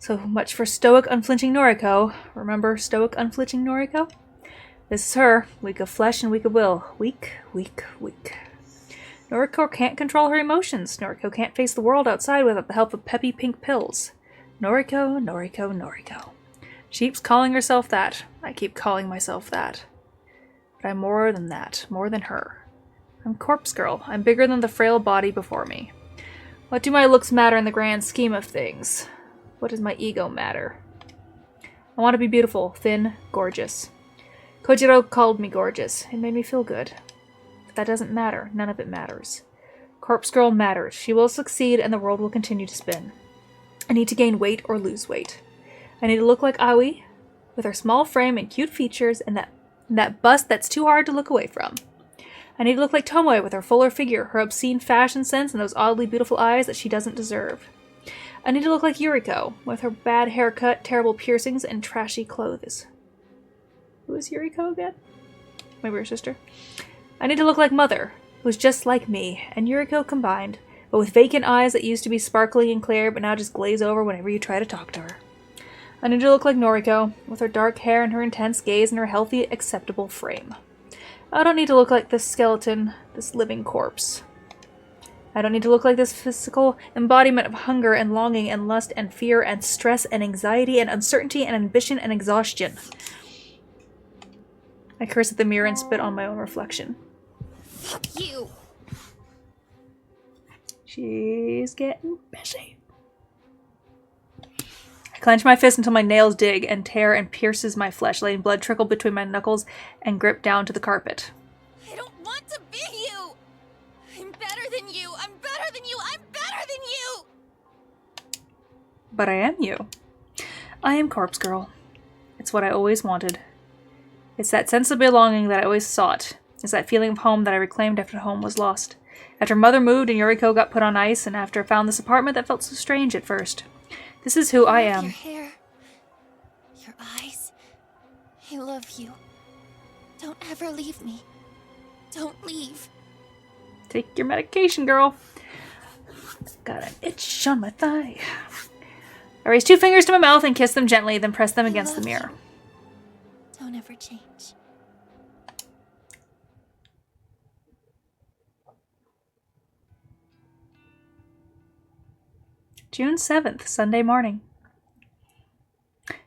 So much for stoic, unflinching Noriko. Remember stoic, unflinching Noriko? This is her. Weak of flesh and weak of will. Weak, weak, weak. Noriko can't control her emotions. Noriko can't face the world outside without the help of peppy pink pills. Noriko, Noriko, Noriko. She keeps calling herself that. I keep calling myself that. But I'm more than that. More than her. I'm Corpse Girl. I'm bigger than the frail body before me. What do my looks matter in the grand scheme of things? What does my ego matter? I want to be beautiful, thin, gorgeous. Kojiro called me gorgeous. It made me feel good. But that doesn't matter. None of it matters. Corpse Girl matters. She will succeed and the world will continue to spin. I need to gain weight or lose weight. I need to look like Aoi, with her small frame and cute features and that bust that's too hard to look away from. I need to look like Tomoe with her fuller figure, her obscene fashion sense, and those oddly beautiful eyes that she doesn't deserve. I need to look like Yuriko, with her bad haircut, terrible piercings, and trashy clothes. Who is Yuriko again? My weird sister. I need to look like Mother, who's just like me, and Yuriko combined, but with vacant eyes that used to be sparkling and clear, but now just glaze over whenever you try to talk to her. I need to look like Noriko, with her dark hair and her intense gaze and her healthy, acceptable frame. I don't need to look like this skeleton, this living corpse. I don't need to look like this physical embodiment of hunger and longing and lust and fear and stress and anxiety and uncertainty and ambition and exhaustion. I curse at the mirror and spit on my own reflection. You! She's getting busy. I clench my fist until my nails dig and tear and pierces my flesh, letting blood trickle between my knuckles and grip down to the carpet. I don't want to be you! I'm better than you! I'm better than you! I'm better than you! But I am you. I am Corpse Girl. It's what I always wanted. It's that sense of belonging that I always sought. It's that feeling of home that I reclaimed after home was lost. After Mother moved and Yuriko got put on ice, and after I found this apartment that felt so strange at first. This is who I am. Your hair, your eyes. I love you. Don't ever leave me. Don't leave. Take your medication, girl. Got an itch on my thigh. I raise 2 fingers to my mouth and kiss them gently, then press them against the mirror. Don't ever change. June 7th, Sunday morning.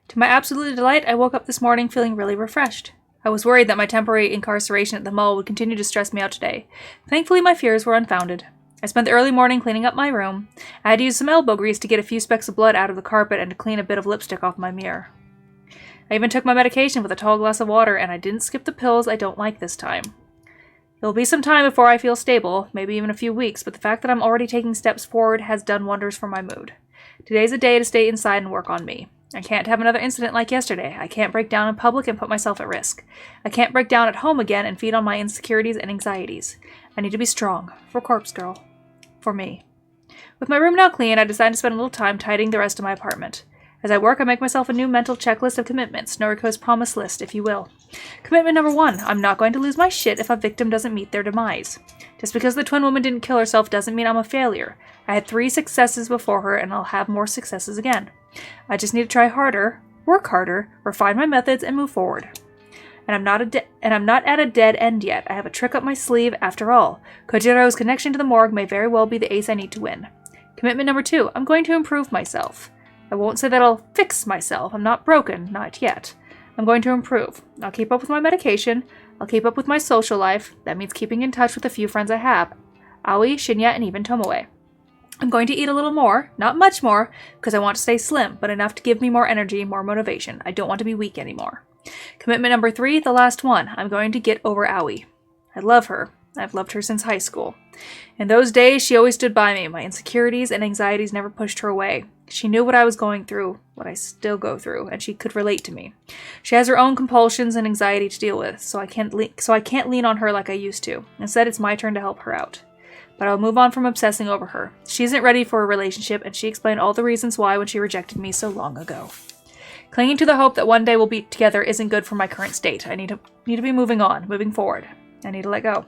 To my absolute delight, I woke up this morning feeling really refreshed. I was worried that my temporary incarceration at the mall would continue to stress me out today. Thankfully, my fears were unfounded. I spent the early morning cleaning up my room. I had to use some elbow grease to get a few specks of blood out of the carpet and to clean a bit of lipstick off my mirror. I even took my medication with a tall glass of water, and I didn't skip the pills I don't like this time. It'll be some time before I feel stable, maybe even a few weeks, but the fact that I'm already taking steps forward has done wonders for my mood. Today's a day to stay inside and work on me. I can't have another incident like yesterday. I can't break down in public and put myself at risk. I can't break down at home again and feed on my insecurities and anxieties. I need to be strong. For Corpse Girl. For me. With my room now clean, I decide to spend a little time tidying the rest of my apartment. As I work, I make myself a new mental checklist of commitments, Noriko's promise list, if you will. Commitment number 1, I'm not going to lose my shit if a victim doesn't meet their demise. Just because the twin woman didn't kill herself doesn't mean I'm a failure. I had 3 successes before her, and I'll have more successes again. I just need to try harder, work harder, refine my methods, and move forward. And I'm not at a dead end yet. I have a trick up my sleeve after all. Kojiro's connection to the morgue may very well be the ace I need to win. Commitment number 2, I'm going to improve myself. I won't say that I'll fix myself. I'm not broken, not yet. I'm going to improve. I'll keep up with my medication. I'll keep up with my social life. That means keeping in touch with the few friends I have. Aoi, Shinya, and even Tomoe. I'm going to eat a little more, not much more, because I want to stay slim, but enough to give me more energy, more motivation. I don't want to be weak anymore. Commitment number 3, the last one. I'm going to get over Aoi. I love her. I've loved her since high school. In those days, she always stood by me. My insecurities and anxieties never pushed her away. She knew what I was going through, what I still go through, and she could relate to me. She has her own compulsions and anxiety to deal with, so I can't lean on her like I used to. Instead, it's my turn to help her out. But I'll move on from obsessing over her. She isn't ready for a relationship, and she explained all the reasons why when she rejected me so long ago. Clinging to the hope that one day we'll be together isn't good for my current state. I need to be moving on, moving forward. I need to let go.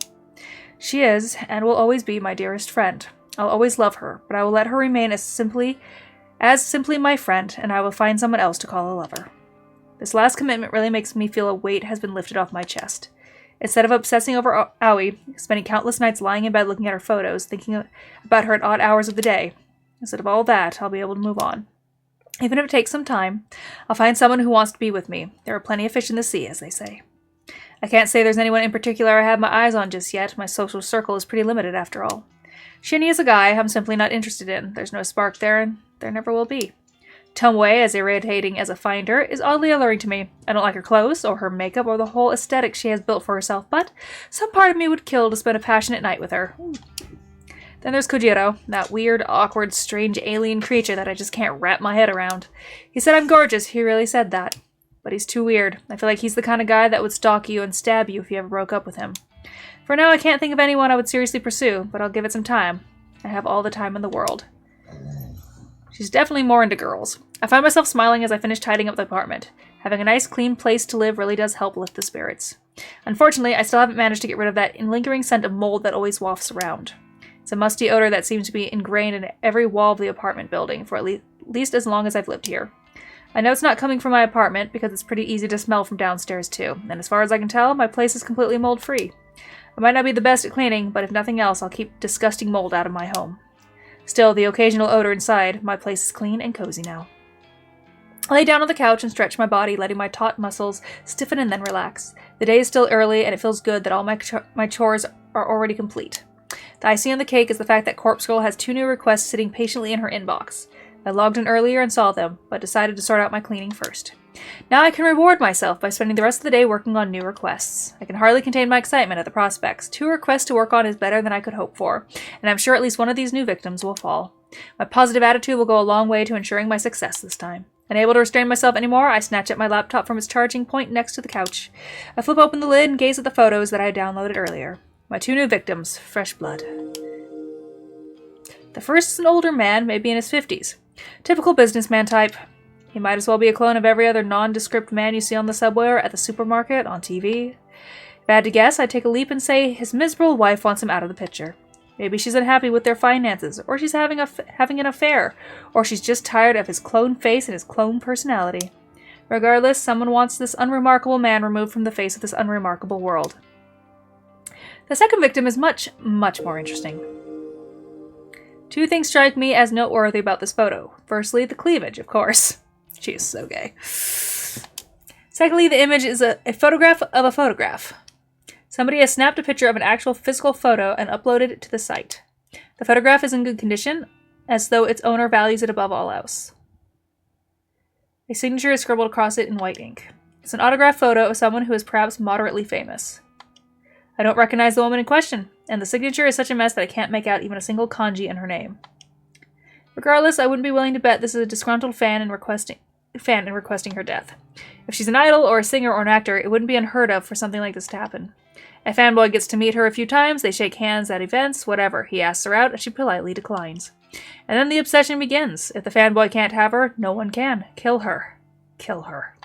She is, and will always be, my dearest friend. I'll always love her, but I will let her remain as simply as simply my friend, and I will find someone else to call a lover. This last commitment really makes me feel a weight has been lifted off my chest. Instead of obsessing over Aoi, spending countless nights lying in bed looking at her photos, thinking about her at odd hours of the day, instead of all that, I'll be able to move on. Even if it takes some time, I'll find someone who wants to be with me. There are plenty of fish in the sea, as they say. I can't say there's anyone in particular I have my eyes on just yet. My social circle is pretty limited after all. Shinya is a guy I'm simply not interested in. There's no spark there, and there never will be. Tomoe, as irritating as a finder, is oddly alluring to me. I don't like her clothes, or her makeup, or the whole aesthetic she has built for herself, but some part of me would kill to spend a passionate night with her. Then there's Kojiro, that weird, awkward, strange alien creature that I just can't wrap my head around. He said I'm gorgeous, he really said that. But he's too weird. I feel like he's the kind of guy that would stalk you and stab you if you ever broke up with him. For now, I can't think of anyone I would seriously pursue, but I'll give it some time. I have all the time in the world. She's definitely more into girls. I find myself smiling as I finish tidying up the apartment. Having a nice, clean place to live really does help lift the spirits. Unfortunately, I still haven't managed to get rid of that lingering scent of mold that always wafts around. It's a musty odor that seems to be ingrained in every wall of the apartment building for at least as long as I've lived here. I know it's not coming from my apartment because it's pretty easy to smell from downstairs too, and as far as I can tell, my place is completely mold-free. I might not be the best at cleaning, but if nothing else, I'll keep disgusting mold out of my home. Still, the occasional odor inside, my place is clean and cozy now. I lay down on the couch and stretch my body, letting my taut muscles stiffen and then relax. The day is still early, and it feels good that all my chores are already complete. The icing on the cake is the fact that Corpse Girl has 2 new requests sitting patiently in her inbox. I logged in earlier and saw them, but decided to sort out my cleaning first. Now I can reward myself by spending the rest of the day working on new requests. I can hardly contain my excitement at the prospects. 2 requests to work on is better than I could hope for, and I'm sure at least one of these new victims will fall. My positive attitude will go a long way to ensuring my success this time. Unable to restrain myself anymore, I snatch at my laptop from its charging point next to the couch. I flip open the lid and gaze at the photos that I had downloaded earlier. My 2 new victims, fresh blood. The first is an older man, maybe in his 50s. Typical businessman type. He might as well be a clone of every other nondescript man you see on the subway or at the supermarket, on TV. If I had to guess, I'd take a leap and say his miserable wife wants him out of the picture. Maybe she's unhappy with their finances, or she's having an affair, or she's just tired of his clone face and his clone personality. Regardless, someone wants this unremarkable man removed from the face of this unremarkable world. The second victim is much, much more interesting. 2 things strike me as noteworthy about this photo. Firstly, the cleavage, of course. She is so gay. Secondly, the image is a photograph of a photograph. Somebody has snapped a picture of an actual physical photo and uploaded it to the site. The photograph is in good condition, as though its owner values it above all else. A signature is scribbled across it in white ink. It's an autographed photo of someone who is perhaps moderately famous. I don't recognize the woman in question, and the signature is such a mess that I can't make out even a single kanji in her name. Regardless, I wouldn't be willing to bet this is a disgruntled fan in requesting her death. If she's an idol or a singer or an actor, it wouldn't be unheard of for something like this to happen. A fanboy gets to meet her a few times, they shake hands at events, whatever. He asks her out, and she politely declines. And then the obsession begins. If the fanboy can't have her, no one can. Kill her. Kill her.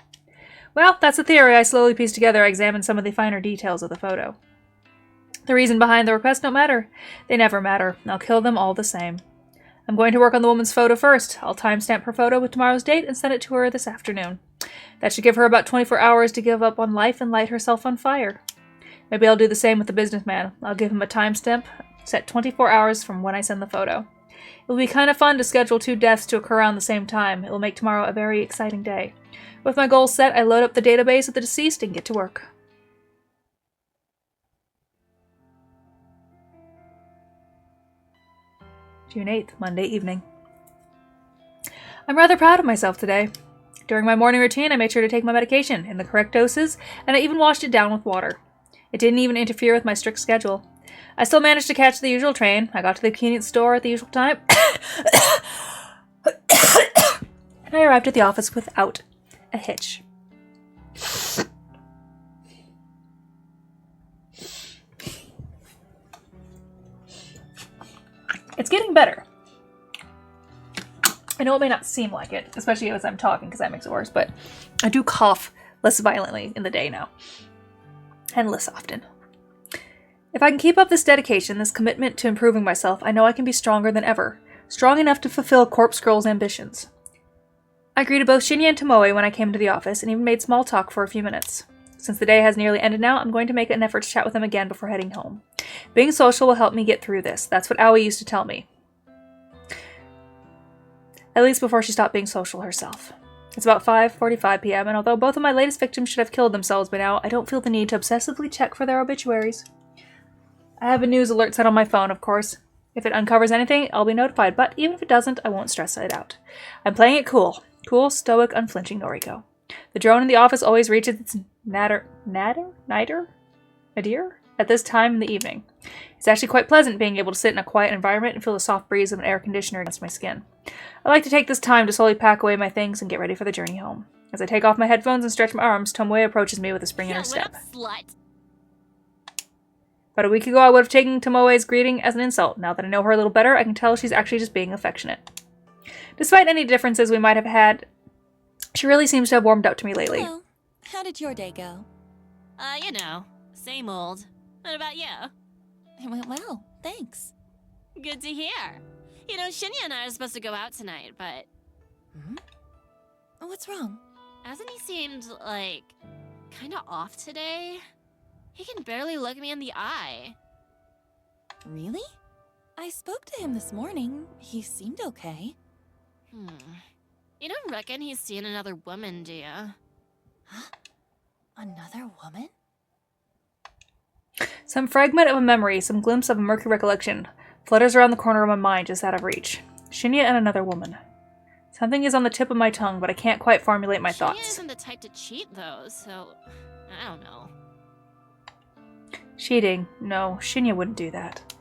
Well, that's a theory I slowly pieced together. I examined some of the finer details of the photo. The reason behind the request don't matter. They never matter. I'll kill them all the same. I'm going to work on the woman's photo first. I'll timestamp her photo with tomorrow's date and send it to her this afternoon. That should give her about 24 hours to give up on life and light herself on fire. Maybe I'll do the same with the businessman. I'll give him a timestamp set 24 hours from when I send the photo. It will be kind of fun to schedule 2 deaths to occur around the same time. It will make tomorrow a very exciting day. With my goals set, I load up the database of the deceased and get to work. June 8th, Monday evening. I'm rather proud of myself today. During my morning routine, I made sure to take my medication in the correct doses, and I even washed it down with water. It didn't even interfere with my strict schedule. I still managed to catch the usual train. I got to the convenience store at the usual time, and I arrived at the office without a hitch. It's getting better. I know it may not seem like it, especially as I'm talking, because that makes it worse, but I do cough less violently in the day now. And less often. If I can keep up this dedication, this commitment to improving myself, I know I can be stronger than ever. strong enough to fulfill Corpse Girl's ambitions. I greeted both Shinya and Tomoe when I came to the office, and even made small talk for a few minutes. Since the day has nearly ended now, I'm going to make an effort to chat with them again before heading home. Being social will help me get through this. That's what Aoi used to tell me. At least before she stopped being social herself. It's about 5:45 p.m., and although both of my latest victims should have killed themselves by now, I don't feel the need to obsessively check for their obituaries. I have a news alert set on my phone, of course. If it uncovers anything, I'll be notified, but even if it doesn't, I won't stress it out. I'm playing it cool. Cool, stoic, unflinching Noriko. The drone in the office always reaches its nadir at this time in the evening. It's actually quite pleasant being able to sit in a quiet environment and feel the soft breeze of an air conditioner against my skin. I like to take this time to slowly pack away my things and get ready for the journey home. As I take off my headphones and stretch my arms, Tomoe approaches me with a spring in her step. What up, slut? About a week ago, I would have taken Tomoe's greeting as an insult. Now that I know her a little better, I can tell she's actually just being affectionate. Despite any differences we might have had, she really seems to have warmed up to me lately. Hello. How did your day go? Same old. What about you? It went well, thanks. Good to hear. Shinya and I are supposed to go out tonight, but What's wrong? hasn't he seemed, kinda off today? He can barely look me in the eye. Really? I spoke to him this morning. He seemed okay. You don't reckon he's seen another woman, do ya? Huh? Another woman? Some fragment of a memory, some glimpse of a murky recollection, flutters around the corner of my mind just out of reach. Shinya and another woman. Something is on the tip of my tongue, but I can't quite formulate my Shinya thoughts. isn't the type to cheat, though, so I don't know. Cheating? No, Shinya wouldn't do that.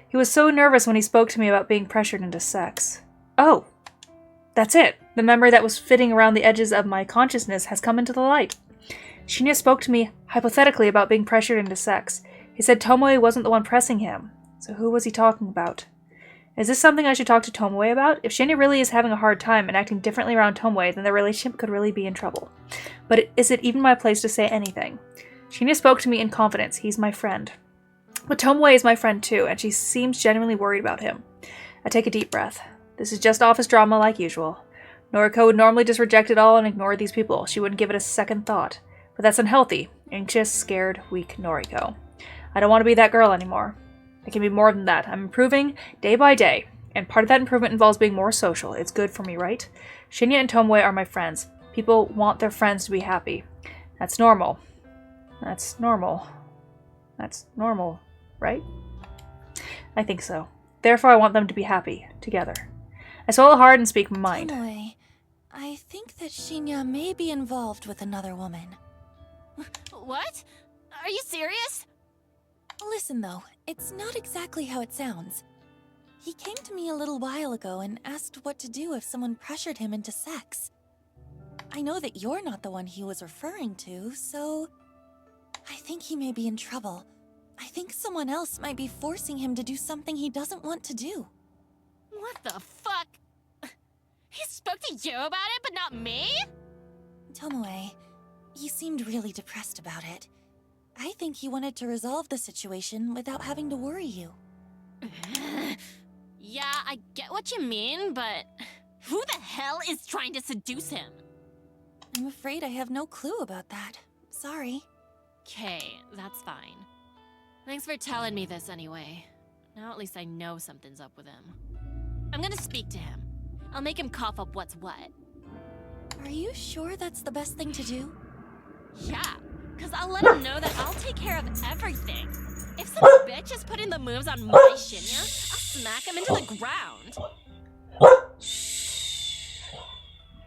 He was so nervous when he spoke to me about being pressured into sex. Oh! That's it! The memory that was fitting around the edges of my consciousness has come into the light. Shinya spoke to me hypothetically about being pressured into sex. He said Tomoe wasn't the one pressing him. So who was he talking about? Is this something I should talk to Tomoe about? If Shinya really is having a hard time and acting differently around Tomoe, then their relationship could really be in trouble. But is it even my place to say anything? Shinya spoke to me in confidence. He's my friend. But Tomoe is my friend too, and she seems genuinely worried about him. I take a deep breath. This is just office drama like usual. Noriko would normally just reject it all and ignore these people. She wouldn't give it a second thought. But that's unhealthy. Anxious, scared, weak Noriko. I don't want to be that girl anymore. I can be more than that. I'm improving day by day. And part of that improvement involves being more social. It's good for me, right? Shinya and Tomoe are my friends. People want their friends to be happy. That's normal. That's normal. That's normal, right? I think so. Therefore, I want them to be happy, together. I swallow hard and speak my mind. Tomoe, I think that Shinya may be involved with another woman. What? Are you serious? Listen though, it's not exactly how it sounds. He came to me a little while ago and asked what to do if someone pressured him into sex. I know that you're not the one he was referring to, so I think he may be in trouble. I think someone else might be forcing him to do something he doesn't want to do. What the fuck? He spoke to you about it, but not me? Tomoe, he seemed really depressed about it. I think he wanted to resolve the situation without having to worry you. Yeah, I get what you mean, but who the hell is trying to seduce him? I'm afraid I have no clue about that. Sorry. Okay, that's fine. Thanks for telling me this anyway. Now at least I know something's up with him. I'm gonna speak to him. I'll make him cough up what's what. Are you sure that's the best thing to do? Yeah, because I'll let him know that I'll take care of everything. If some bitch is putting the moves on my Shinya, I'll smack him into the ground.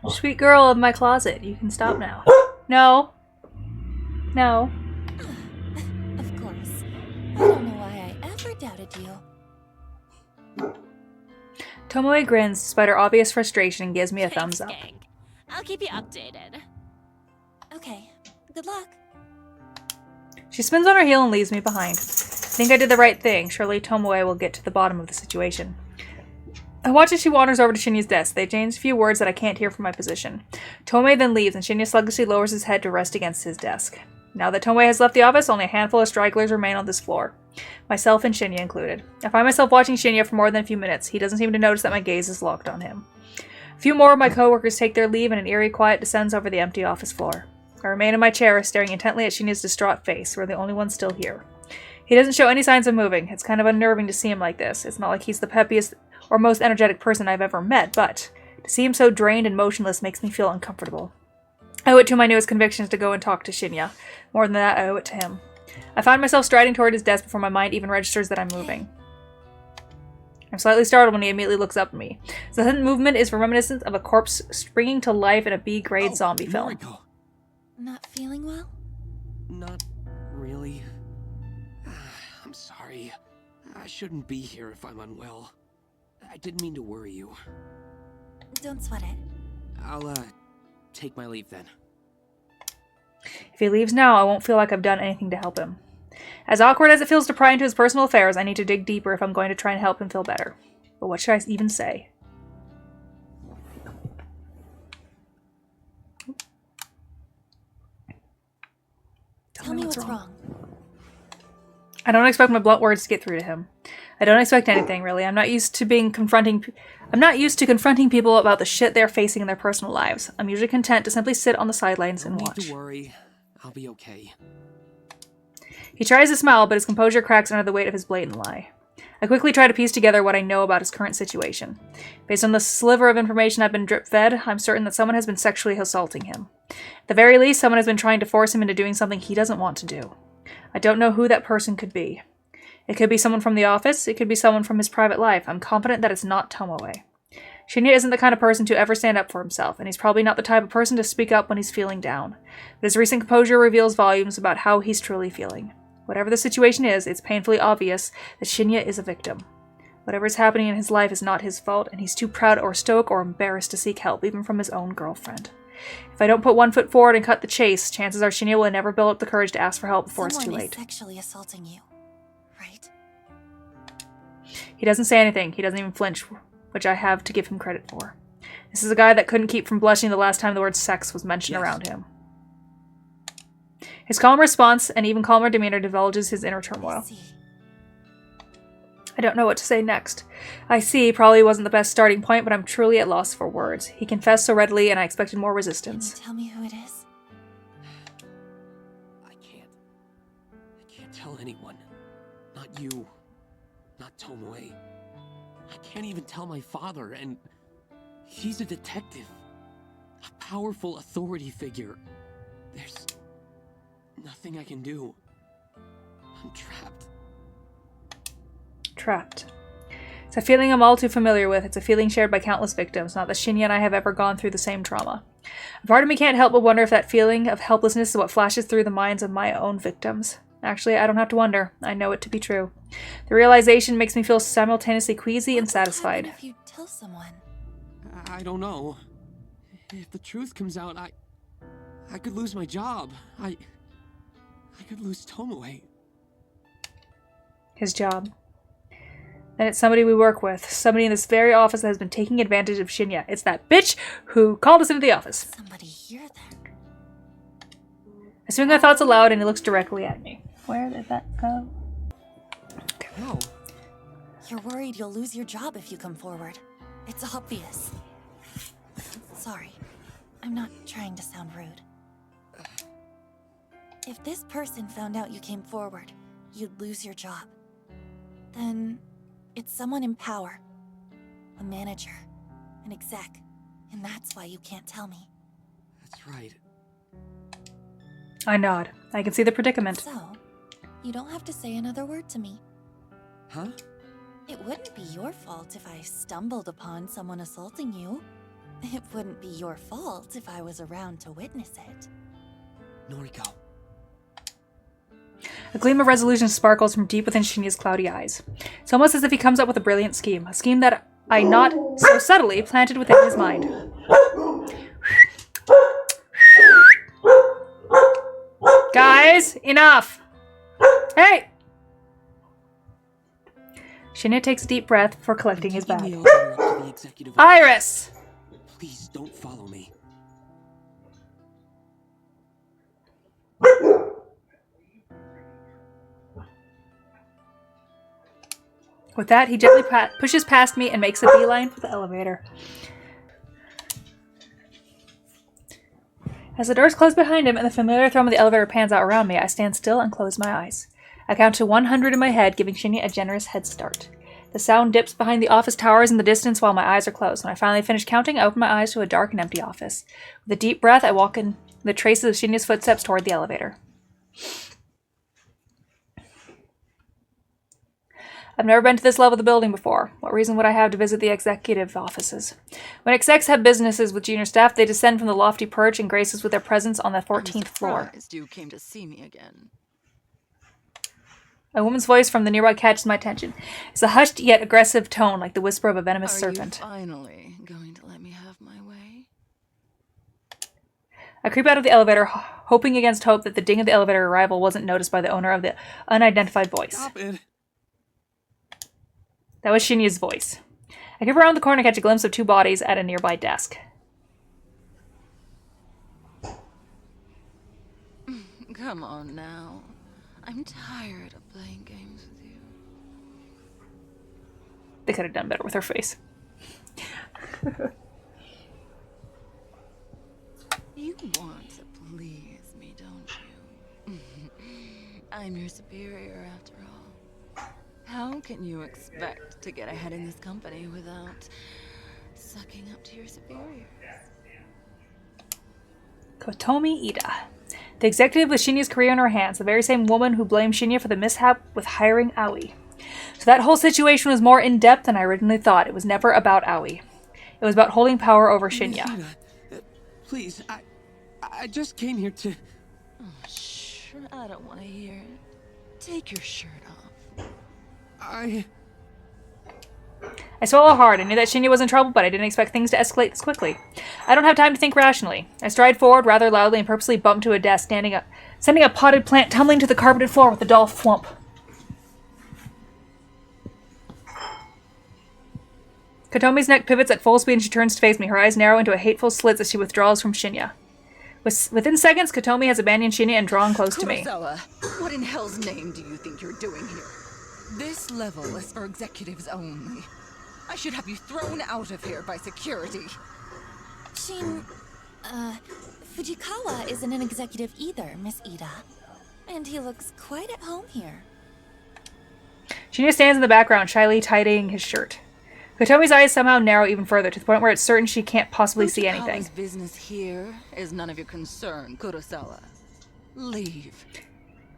Sweet girl of my closet, you can stop now. No. No. Of course. I don't know why I ever doubted you. Tomoe grins despite her obvious frustration and gives me a thumbs up. Gang. I'll keep you updated. Okay, good luck. She spins on her heel and leaves me behind. I think I did the right thing. Surely Tomoe will get to the bottom of the situation. I watch as she wanders over to Shinya's desk. They exchange a few words that I can't hear from my position. Tomoe then leaves, and Shinya sluggishly lowers his head to rest against his desk. Now that Tomoe has left the office, only a handful of stragglers remain on this floor. Myself and Shinya included. I find myself watching Shinya for more than a few minutes. He doesn't seem to notice that my gaze is locked on him. A few more of my coworkers take their leave and an eerie quiet descends over the empty office floor. I remain in my chair, staring intently at Shinya's distraught face. We're the only ones still here. He doesn't show any signs of moving. It's kind of unnerving to see him like this. It's not like he's the peppiest or most energetic person I've ever met, but to see him so drained and motionless makes me feel uncomfortable. I owe it to my newest convictions to go and talk to Shinya. More than that, I owe it to him. I find myself striding toward his desk before my mind even registers that I'm moving. I'm slightly startled when he immediately looks up at me. The sudden movement is reminiscent of a corpse springing to life in a B-grade zombie film. Noriko. Not feeling well? Not really. I'm sorry. I shouldn't be here if I'm unwell. I didn't mean to worry you. Don't sweat it. I'll, take my leave then. If he leaves now, I won't feel like I've done anything to help him. As awkward as it feels to pry into his personal affairs, I need to dig deeper if I'm going to try and help him feel better. But what should I even say? Tell me what's wrong. I don't expect my blunt words to get through to him. I don't expect anything, really. I'm not used to confronting people about the shit they're facing in their personal lives. I'm usually content to simply sit on the sidelines and watch. Don't need to worry. I'll be okay. He tries to smile, but his composure cracks under the weight of his blatant lie. I quickly try to piece together what I know about his current situation. Based on the sliver of information I've been drip-fed, I'm certain that someone has been sexually assaulting him. At the very least, someone has been trying to force him into doing something he doesn't want to do. I don't know who that person could be. It could be someone from the office, it could be someone from his private life. I'm confident that it's not Tomoe. Shinya isn't the kind of person to ever stand up for himself, and he's probably not the type of person to speak up when he's feeling down. But his recent composure reveals volumes about how he's truly feeling. Whatever the situation is, it's painfully obvious that Shinya is a victim. Whatever is happening in his life is not his fault, and he's too proud or stoic or embarrassed to seek help, even from his own girlfriend. If I don't put one foot forward and cut the chase, chances are Shinya will never build up the courage to ask for help before it's too late. Someone is sexually assaulting you, right? He doesn't say anything. He doesn't even flinch, which I have to give him credit for. This is a guy that couldn't keep from blushing the last time the word sex was mentioned around him. His calm response and even calmer demeanor divulges his inner turmoil. I don't know what to say next. I see probably wasn't the best starting point, but I'm truly at loss for words. He confessed so readily, and I expected more resistance. Can you tell me who it is? I can't tell anyone. Not you. Not Tomoe. I can't even tell my father, and he's a detective. A powerful authority figure. There's nothing I can do. I'm trapped. Trapped. It's a feeling I'm all too familiar with. It's a feeling shared by countless victims, not that Shinya and I have ever gone through the same trauma. A part of me can't help but wonder if that feeling of helplessness is what flashes through the minds of my own victims. Actually, I don't have to wonder. I know it to be true. The realization makes me feel simultaneously queasy and satisfied. What would happen if you tell someone? I don't know. If the truth comes out, I could lose my job. I could lose Tomoe. His job. And it's somebody we work with. Somebody in this very office that has been taking advantage of Shinya. It's that bitch who called us into the office. Somebody here then. I swing my thoughts aloud and he looks directly at me. Where did that go? No. You're worried you'll lose your job if you come forward. It's obvious. Sorry. I'm not trying to sound rude. If this person found out you came forward, you'd lose your job. Then it's someone in power. A manager. An exec. And that's why you can't tell me. That's right. I nod. I can see the predicament. So, you don't have to say another word to me. Huh? It wouldn't be your fault if I stumbled upon someone assaulting you. It wouldn't be your fault if I was around to witness it. Noriko. A gleam of resolution sparkles from deep within Shinya's cloudy eyes. It's almost as if he comes up with a brilliant scheme. A scheme that I not so subtly planted within his mind. Guys, enough! Hey! Shinya takes a deep breath before collecting his bag. Iris! Please don't follow me. With that, he gently pushes past me and makes a beeline for the elevator. As the doors close behind him and the familiar thrum of the elevator pans out around me, I stand still and close my eyes. I count to 100 in my head, giving Shinya a generous head start. The sound dips behind the office towers in the distance while my eyes are closed. When I finally finish counting, I open my eyes to a dark and empty office. With a deep breath, I walk in the traces of Shinya's footsteps toward the elevator. I've never been to this level of the building before. What reason would I have to visit the executive offices? When execs have businesses with junior staff, they descend from the lofty perch and grace us with their presence on the 14th floor. You came to see me again. A woman's voice from the nearby catches my attention. It's a hushed yet aggressive tone, like the whisper of a venomous serpent. Are you finally going to let me have my way? I creep out of the elevator, hoping against hope that the ding of the elevator arrival wasn't noticed by the owner of the unidentified voice. Stop it. That was Shinya's voice. I creep around the corner and catch a glimpse of two bodies at a nearby desk. Come on now. I'm tired of playing games with you. They could have done better with her face. You want to please me, don't you? I'm your superior after all. How can you expect to get ahead in this company without sucking up to your superiors? Kotomi Ida. The executive with Shinya's career in her hands, the very same woman who blamed Shinya for the mishap with hiring Aoi. So that whole situation was more in-depth than I originally thought. It was never about Aoi. It was about holding power over Shinya. Ida, please, I just came here to... Oh, I don't want to hear it. Take your shirt off. I swallow hard. I knew that Shinya was in trouble, but I didn't expect things to escalate this quickly. I don't have time to think rationally. I stride forward rather loudly and purposely bump to a desk, sending a potted plant tumbling to the carpeted floor with a dull thwomp. Kotomi's neck pivots at full speed and she turns to face me, her eyes narrow into a hateful slits as she withdraws from Shinya. Within seconds, Kotomi has abandoned Shinya and drawn close to me. Kurosawa, what in hell's name do you think you're doing here? This level is for executives only. I should have you thrown out of here by security. Fujikawa isn't an executive either, Miss Ida. And he looks quite at home here. Shinya stands in the background, shyly tidying his shirt. Kotomi's eyes somehow narrow even further, to the point where it's certain she can't possibly see anything. Fujikawa's business here is none of your concern, Kurosawa. Leave.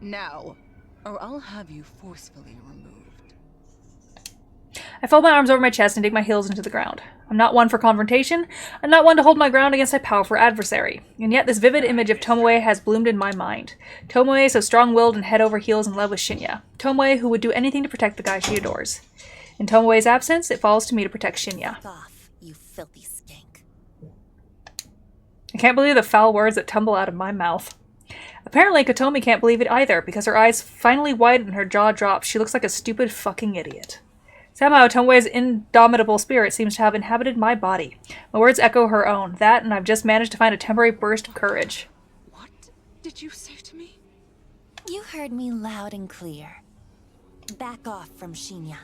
Now, or I'll have you forcefully removed. I fold my arms over my chest and dig my heels into the ground. I'm not one for confrontation. I'm not one to hold my ground against a powerful adversary. And yet this vivid image of Tomoe has bloomed in my mind. Tomoe so strong-willed and head over heels in love with Shinya. Tomoe who would do anything to protect the guy she adores. In Tomoe's absence, it falls to me to protect Shinya. Fuck off, you filthy skank. I can't believe the foul words that tumble out of my mouth. Apparently, Kotomi can't believe it either, because her eyes finally widen and her jaw drops. She looks like a stupid fucking idiot. Somehow, Tomoe's indomitable spirit seems to have inhabited my body. My words echo her own. That, and I've just managed to find a temporary burst of courage. What did you say to me? You heard me loud and clear. Back off from Shinya.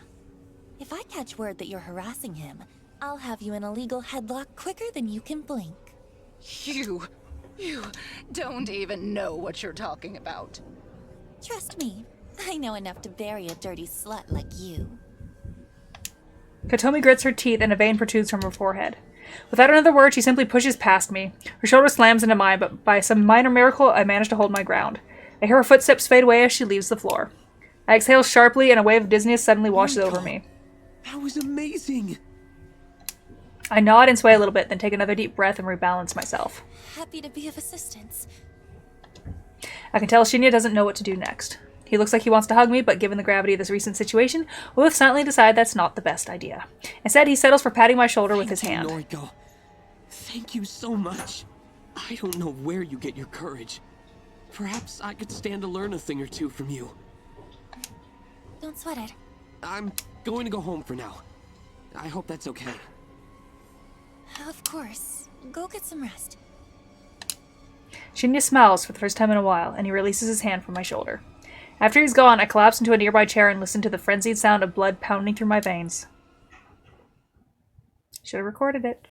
If I catch word that you're harassing him, I'll have you in a legal headlock quicker than you can blink. You don't even know what you're talking about. Trust me, I know enough to bury a dirty slut like you. Kotomi grits her teeth and a vein protrudes from her forehead. Without another word, she simply pushes past me. Her shoulder slams into mine, but by some minor miracle, I manage to hold my ground. I hear her footsteps fade away as she leaves the floor. I exhale sharply and a wave of dizziness suddenly washes over me. That was amazing. I nod and sway a little bit, then take another deep breath and rebalance myself. Happy to be of assistance. I can tell Shinya doesn't know what to do next. He looks like he wants to hug me, but given the gravity of this recent situation, we both silently decide that's not the best idea. Instead, he settles for patting my shoulder with his hand. Noriko. Thank you so much. I don't know where you get your courage. Perhaps I could stand to learn a thing or two from you. Don't sweat it. I'm going to go home for now. I hope that's okay. Of course. Go get some rest. Shinya smiles for the first time in a while, and he releases his hand from my shoulder. After he's gone, I collapse into a nearby chair and listen to the frenzied sound of blood pounding through my veins. Should have recorded it.